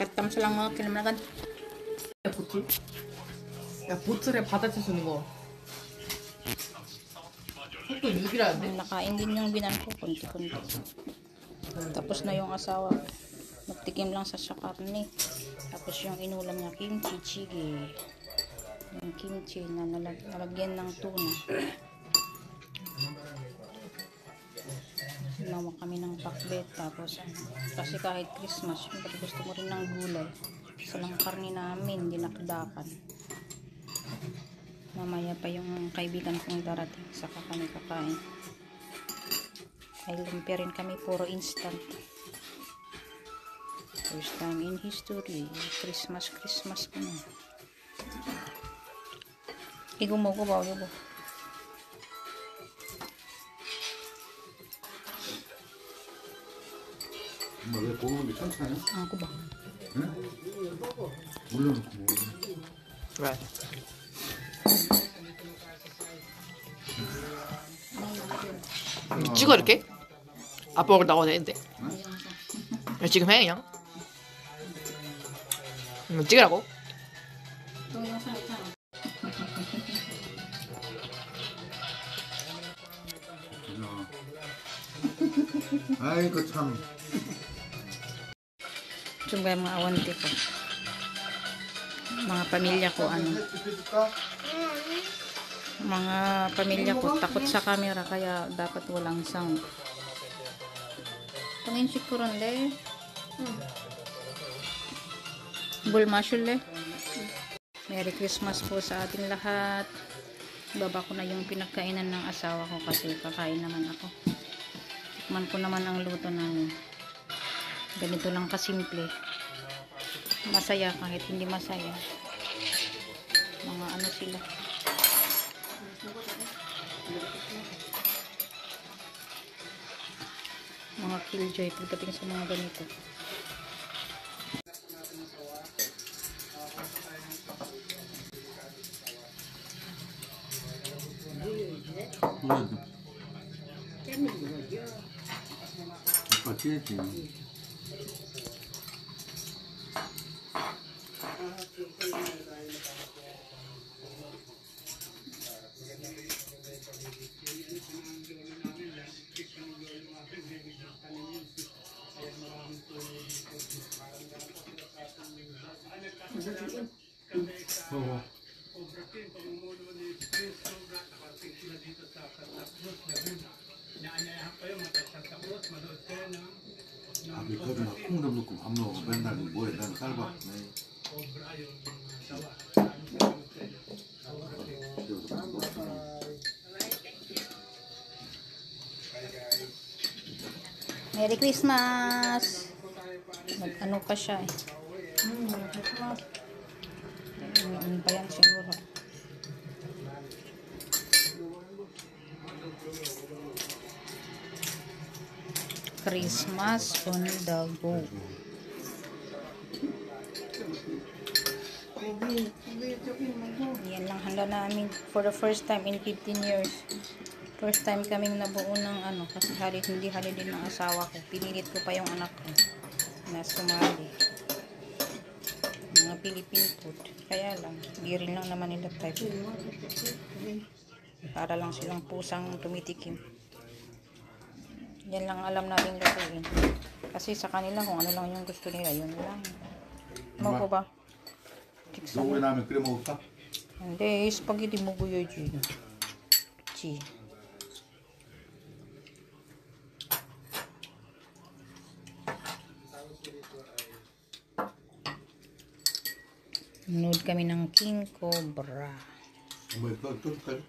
갓담슬랑 먹기는 보틀? 야 보틀에 바다채 주는 거 속도 6이라는데? nakain din yung binan ko, konti-konti. Tapos na yung asawa ko. Nagtikim lang sa karne. Tapos yung inulam niya, kimchi jjigae. Yung kimchi na nalagyan ng tuna. Ginawa kami ng pakbet. Tapos kasi kahit Christmas, syempre gusto mo rin ng gulay. Isa lang karne namin, dinakdakan. Mamaya pa yung kaibigan kong darating, saka kami kakain. Ay lumpia rin kami, puro instant. First time in history. Christmas ko na. Igo mo ko ba? Igo. 엄마 왜 먹는 게 천천해? Ako ba? 응? 물러놓고 먹어. 왜? 찍어 이렇게? 아빠 얼굴 나와도 되는데. 왜 지금 해 그냥? 찍으라고? 아이고 참. Ito ba yung mga awante ko? Mga pamilya ko, mga pamilya ko takot sa camera, kaya dapat walang sound. Tungin sikuron le. Bulmasyul le. Merry Christmas po sa ating lahat. Baba ko na yung pinagkainan ng asawa ko kasi kakain naman ako. Tikman ko naman ang luto namin. Ganito lang kasimple. Masaya kahit hindi masaya. Mga ano sila. Mga killjoy pagdating sa mga ganito. 아빠 찌지. 먹어. 아, 밀가루나 콩도 넣고 밥 먹어. 맨날 뭐해? 난 쌀밥. Merry Christmas! Ano pa siya eh. Ano pa yan siguro. Christmas on the go. Yan lang handa namin for the first time in 15 years. First time kaming nabuo ng ano, kasi hindi holiday ng asawa ko. Pinilit ko pa yung anak ko na sumali. Mga Philippine food. Kaya lang, hindi rin lang naman nila type. Para lang silang pusang tumitikim. Yan lang alam natin lutuin. Kasi sa kanila kung ano lang yung gusto nila, yun lang. Ano ko ba? 너왜 라면 끓여 먹을까? 근데 스파게티 먹어야지. 그치? Nanood kami ng King Cobra. 엄마 이거 또 줄까요?